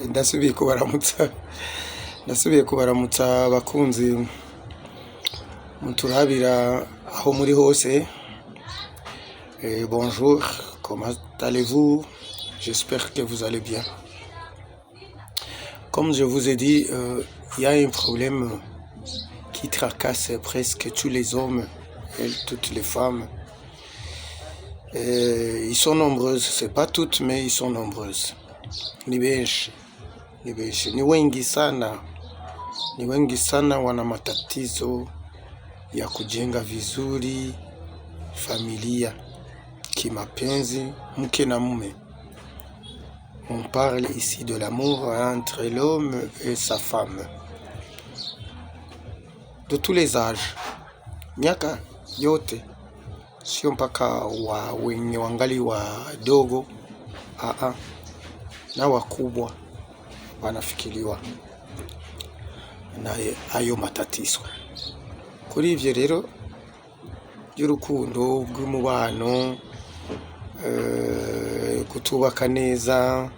ndasubiye kubaramutsa bakunzi muturabira aho muri hose. Bonjour, comment allez-vous? J'espère que vous allez bien. Comme je vous ai dit, il y a un problème qui tracasse presque tous les hommes et toutes les femmes. Ils sont nombreuses, c'est pas toutes, mais ils sont nombreuses. Ni wengi sana wana matatizo ya kujenga vizuri familia kimapenzi, mke na mume. On parle ici de l'amour entre l'homme et sa femme, de tous les âges, miaka yote, sio mpaka wenye wangali wadogo, na wakubwa wanafikiriwa na ayo matatizo. Kuri ivyo rero y'urukundo bw'umubano, kutubaka neza,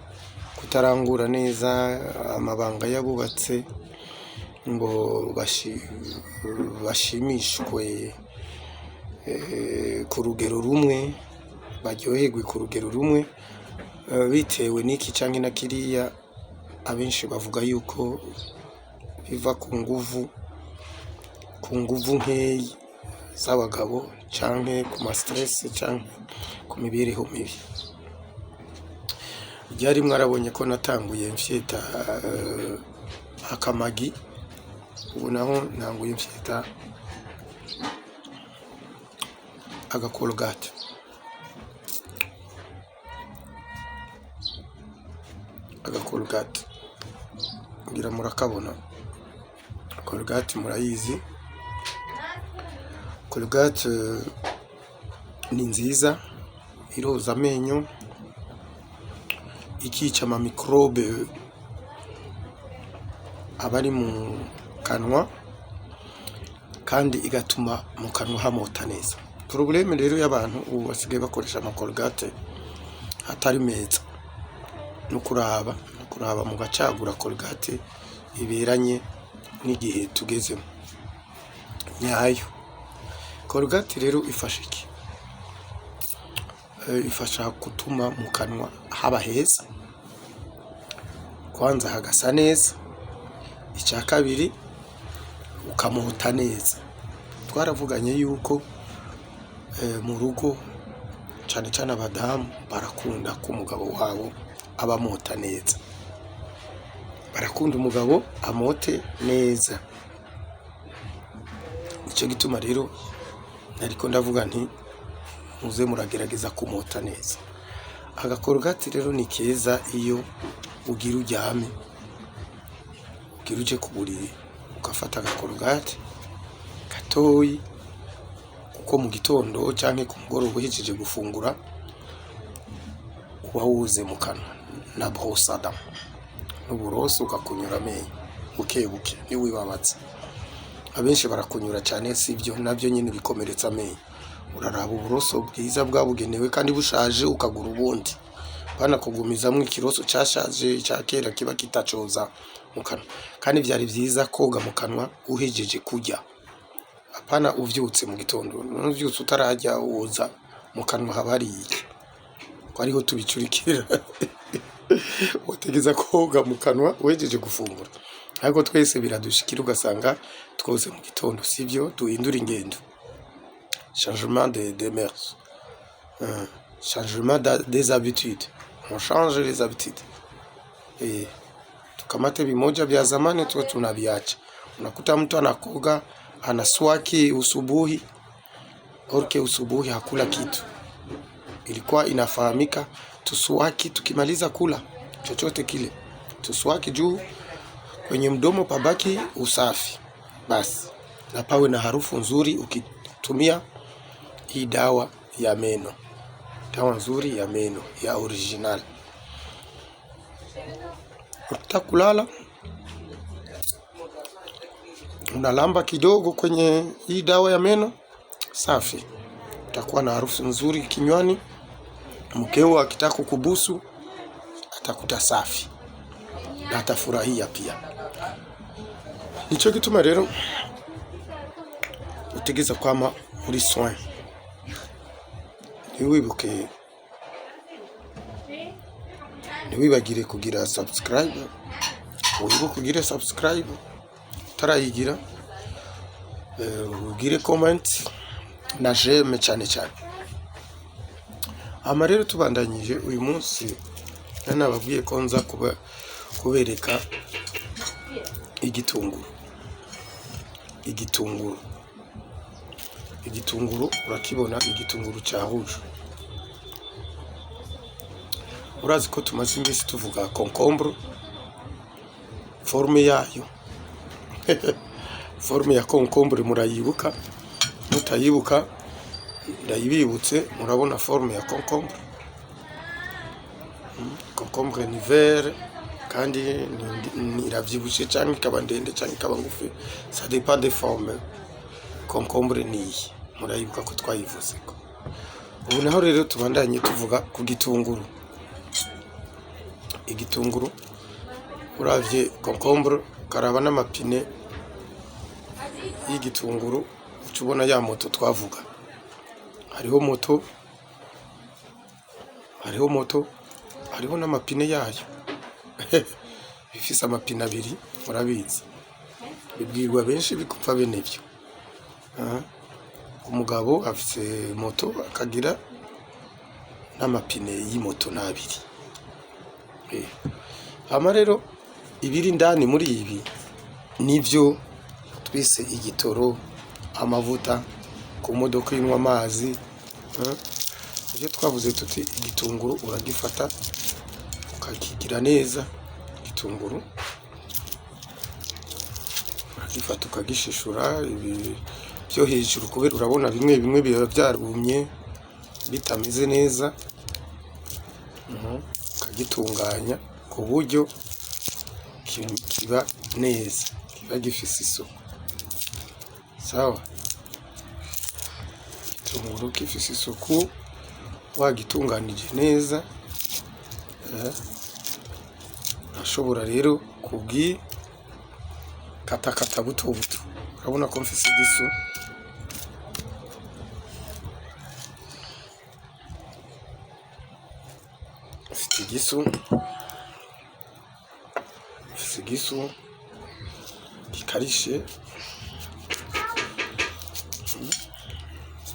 kutarangura neza amabanga yabubatse ngo bashimishwe ku rugero rumwe, baryoherwe ku rugero rumwe, bitewe n'iki canke na kiriya. Abenshi bavuga yuko biva ku nguvu nkeyi z'abagabo canke ku ma stress canke ku mibereho mibi. Ryari mwarabonye ko natanguye mfyeta akamagi, ubu naho ntanguye mfyeta agakolgate. Ngira murakabona. Colgate murayizi. Colgate ni nziza, iroza amenyo, ikica ama microbe abari mu kanwa, kandi igatuma mu kanwa hamota neza. Probleme rero y'abantu ubu basigaye bakoresha ama Colgate atari meza, no kuraba mu gacagura Colgate iberanye n'igihe tugezemo nyayo. Colgate rero ifasha iki? Ifasha gutuma mu kanwa haba heza, kwanza hagasa neza, icya kabiri ukamuhuta neza. Twaravuganye yuko mu rugo cyane cyane abadamu barakunda ko umugabo wabo abamuhuta neza, barakunda umugabo amote neza. Nicyo gituma rero nariko ndavuga nti muze muragerageza kumota neza. Agakolgate rero ni keza iyo ugira uryame, ugira uje ku buriri ugafata agakolgate gatoyi, kuko mu gitondo canke ku mugoroba uhejeje gufungura uba wuze mu kanwa na brosse à dents n'uburoso ukakunyura amenyo buke ntiwibabaze. Abenshi barakunyura cyane, sivyo nabyo nyine bikomeretsa amenyo. Uraraba uburoso bwiza bwabugenewe kandi bushaje ukagura ubundi, bana kugumizamwe ikiroso cyashaje cya kera kiba kitacoza mu kanwa. Kandi byari byiza koga mu kanwa uhejeje kurya, apana uvyutse mu gitondo. Uvyutse utarajya woza mu kanwa habari iki ko ariho tubicurikira. Utegeza koga mu kanwa uhejeje gufungura. Ariko twese biradushikira ugasanga twoze mu gitondo, sivyo? Duhindura ingendo, changement de mœurs, changement des habitudes. On change les habitudes. Tukamate vimoja vya zamani tuwe tunaviacha. Unakuta mtu anakoga anaswaki usubuhi, orke usubuhi hakula kitu. Ilikuwa inafahamika tuswaki tukimaliza kula chochote kile, tuswaki juu kwenye mdomo pabaki usafi basi, na pawe na harufu nzuri ukitumia hii dawa ya meno. Dawa nzuri ya meno ya original. Utakulala unalamba kidogo kwenye hii dawa ya meno, safi, utakuwa na harufu nzuri kinywani. Mkeo akitaka kukubusu atakuta safi. na atafurahia pia. Nico gituma rero utegeza kwama uri soin. Ntiwibagire kugira subscribe, wibuke kugira subscribe utarayigira, ugire comment na j'aime cyane cyane. Ama rero tubandanyije uyu munsi nababwiye ko nza kubereka igitunguru. Igitunguru urakibona, igitunguru cya rouge. Urazi ko tumaze iminsi tuvuga concombre, forme yayo forme ya concombre murayibuka, mutayibuka ndayibibutse. Murabona forme ya concombre. Concombre ni vert kandi iravyibushe cyangwa ikaba ndende cyangwa ikaba ngufi, ça dépend des formes. Concombre ni murayibuka ko twayivuze ko. Ubu naho rero tubandanye tuvuga ku gitunguru. Igitunguru uravye concombre karaba n'amapine y'igitunguru, ucubona ya moto twavuga. Hariho n'amapine yayo bifise amapine abiri, murabizi. Bibwirwa benshi bikupfa bene byo. Umugabo afise moto akagira n'amapine y'imoto n'abiri. Hama rero ibiri indani muri ibi nivyo twise igitoro, amavuta ku modoka inywa amazi. Ivyo twavuze tuti igitunguru uragifata ukakigira neza. Igitunguru uragifata ukagishishura ibi byo hejuru, kubera urabona bimwe biba byarumye bitameze neza. Ukagitunganya ku buryo kiba neza, kiba gifise isuku. Sawa, igitunguru gifise isuku wagitunganije neza. Ashobora rero katakata buto buto. Urabona ko mfise igisu. Igisu gikarishe.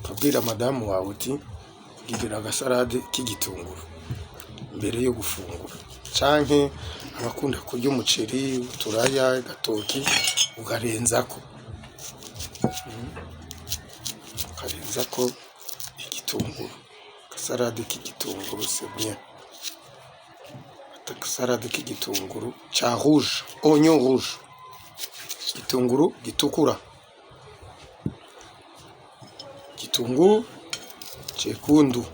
Kabwira madamu wawe uti gidira agasalade k'igitunguru mbere yo gufungura, canke abakunda kurya umuceri, uturaya, gatoki ugarenzako igitunguru. Agasalade k'igitunguru c'est bien. Agasalade k'igitunguru cha rouge, oignon rouge, igitunguru gitukura, igitunguru chekundu,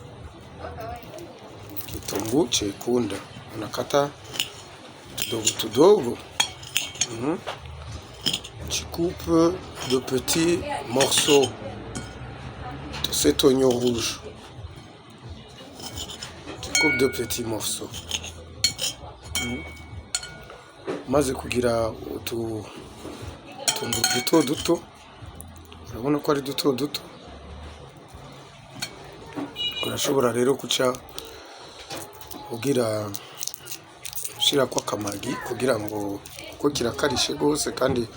kitunguu chekunda unakata tudogo. Tu coupes de petits morceaux de cet oignon rouge. Tu coupes de petits morceaux. Maze kugira utunguru duto, urabona ko ari duto. Urashobora rero kuca ugira ushira kwa kamagi kugira ngo ko kirakarishe gose, kandi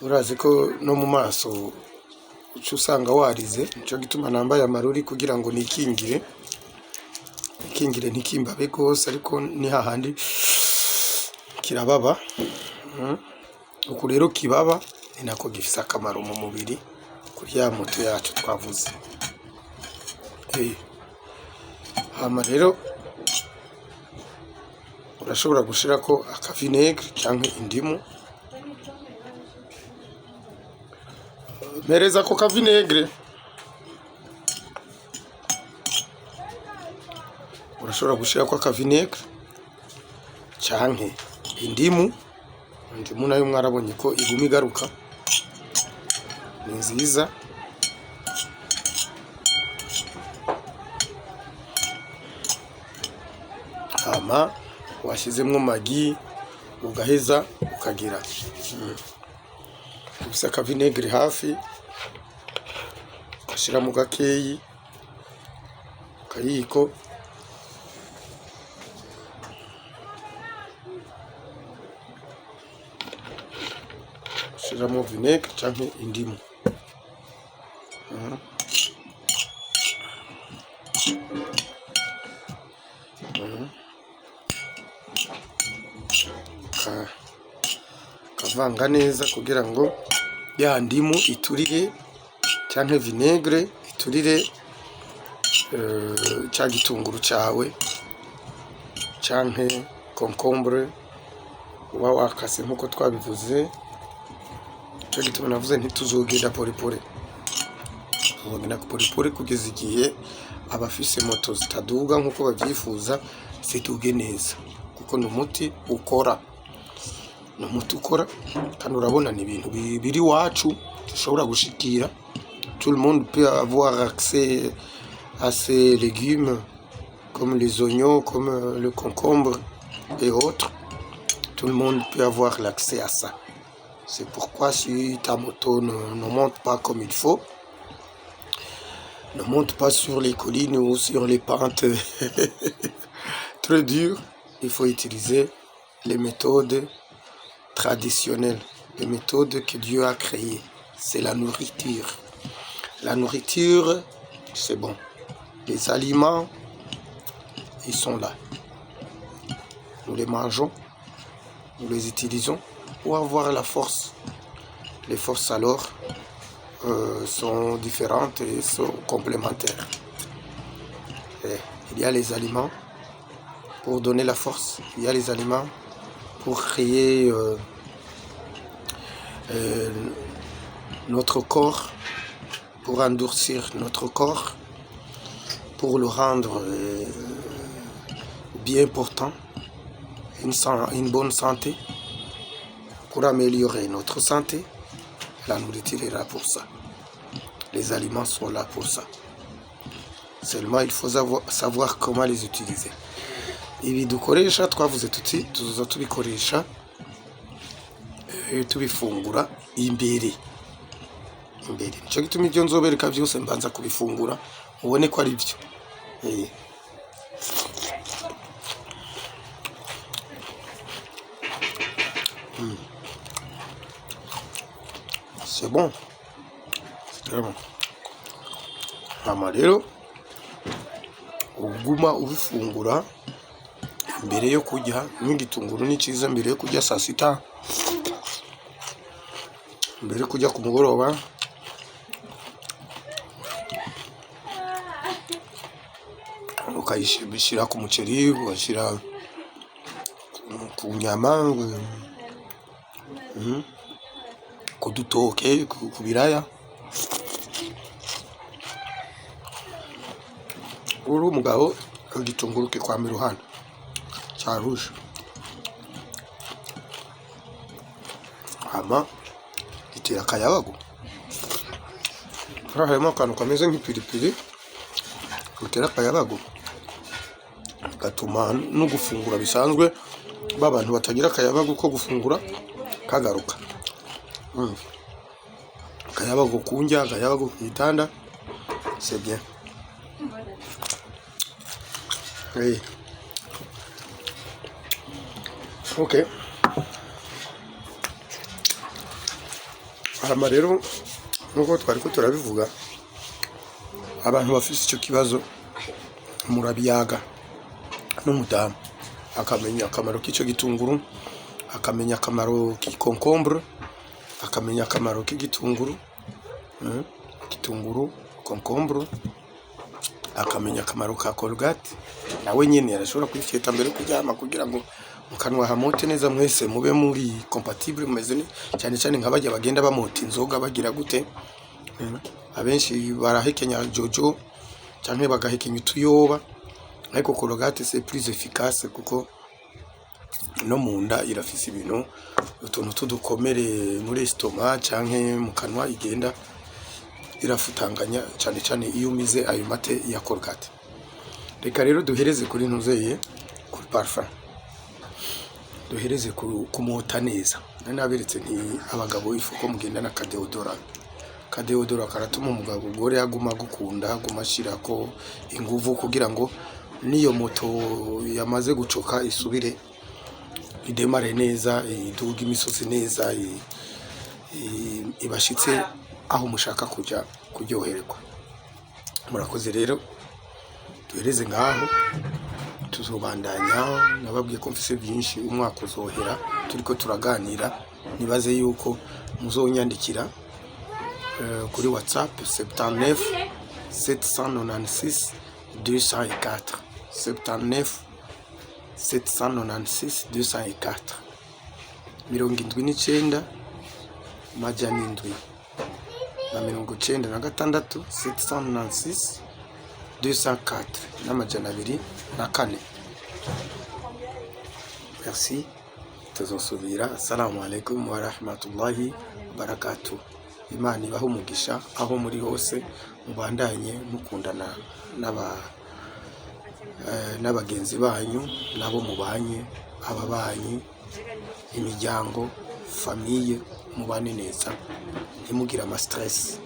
urazi ko no mu maso uca usanga warize. Nico gituma nambaye amarori kugira ngo nikingire ntikimbabe gose, ariko ni hahandi kirababa. Uku rero kibaba ni nako gifise akamaro mu mubiri kuri ya moto yacu twavuze. Hama rero urashobora gushirako akavinegre cyangwa indimu. Mereza ko kavinegre. Urashobora gushirako akavinegre cyangwa indimu. Indimu nayo mwarabonye ko iguma igaruka, ni nziza. Hama washyizemo magi, ugaheza ukagira ufise akavinegere hafi ugashira mu gakeyi kayiko ushiramo vinegere canke indimu kavanga neza kugira ngo ya ndimu iturire canke vinegere iturire ca gitunguru cawe canke concombre uba wakase nkuko twabivuze. Ico gituma navuze ntituzogenda porepore, tuzogenda porepore kugeza igihe abafise moto zitaduga nkuko bavyifuza ziduge neza, kuko ni umuti ukora, kandi urabona ni ibintu biri wacu dushobora gushikira. Tout le monde peut avoir accès à ces légumes comme les oignons, comme le concombre et autres. Tout le monde peut avoir l'accès à ça. C'est pourquoi si ta moto ne monte pas comme il faut, ne monte pas sur les collines ou sur les pentes très dures, il faut utiliser les méthodes traditionnelles, les méthodes que Dieu a créées. C'est la nourriture. La nourriture, c'est bon. Les aliments, ils sont là. Nous les mangeons, nous les utilisons pour avoir la force. Les forces alors sont différentes et sont complémentaires. Et il y a les aliments pour donner la force. Il y a les aliments pour créer notre corps, pour endurcir notre corps, pour le rendre bien portant, une bonne santé, pour améliorer notre santé. La nourriture est là pour ça. Les aliments sont là pour ça. Seulement il faut savoir comment les utiliser. Ibi dukoresha twavuze tuti tuzoza tubikoresha tubifungura imbere. Nico gituma ibyo nzobereka byose mbanza kubifungura mubone ko ari byo. C'est bon. C'est très bon. Hama rero uguma ubifungura mbere yo kurya. N'igitunguru ni cyiza mbere yo kurya saa sita, mbere yo kurya ku mugoroba. Ukayishira ku muceri, ugashyira ku nyama, ku dutoke, ku biraya. Uri umugabo igitunguru kikwama iruhande cya rouge, hama gitera akayabagu. Harimo akantu kameze nk'ipiripiri gutera akayabagu, gatuma no gufungura bisanzwe b'abantu batagira akayabagu ko gufungura kagaruka. Akayabagu kunjya, akayabagu ku gitanda, c'est bien. Oui. Ok. Hama rero nkuko twari ko turabivuga, abantu bafite icyo kibazo murabiyaga n'umudamu akamenya akamaro k'icyo gitunguru, akamenya akamaro k'ikoncombre, akamenya akamaro k'igitunguru, igitunguru, concombre, akamenya akamaro ka Colgate. Nawe nyine arashobora kwifita mbere kuryama kugira ngo mu kanwa hamote neza, mwese mube muri compatible, mumeze cyane cyane nk'abajya bagenda bamota inzoga bagira gute. Abenshi barahekenya jojo cyangwa bagahekenya utuyoba, ariko Colgate c'est plus efficace kuko no mu nda irafise ibintu utuntu tudukomere muri estomac cyangwa mu kanwa igenda irafutanganya cyane cyane iyo umize ayo mate ya Colgate. Reka rero duhereze kuri ntuzeye kuri parfum. duhereze kumota neza. Naberetse nti abagabo ifuko mugendana kadeodora karatuma umugabo gore aguma gukunda, aguma ashirako inguvu kugira ngo niyo moto yamaze gucoka isubire idemare neza, iduga imisozi neza, ibashitse aho mushaka kuja kuryoherwa. Murakoze rero, duhereze ngaho, tuzobandanya. Nababwiye ko mfise byinshi, umwaka uzohera turiko turaganira. Nibaze yuko muzonyandikira kuri WhatsApp 79 796 204 79 796 204 79 majana indwi na 96 796 204 n'amajana 24. Merci, tuzosubira. Assalamu alaikum wa rahmatullahi wa barakatuh. Imana ibahe umugisha aho muri hose, mubandanye mukundana n'abagenzi banyu, nabo mubanye, ababanyi, imiryango, famiye, mubane neza, ntimugira ama stress.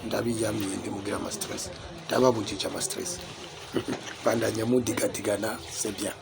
Ndabiyamiye ntimugira ama stress, ndababujije ama stress. Bandanya mudigadigana, c'est bien.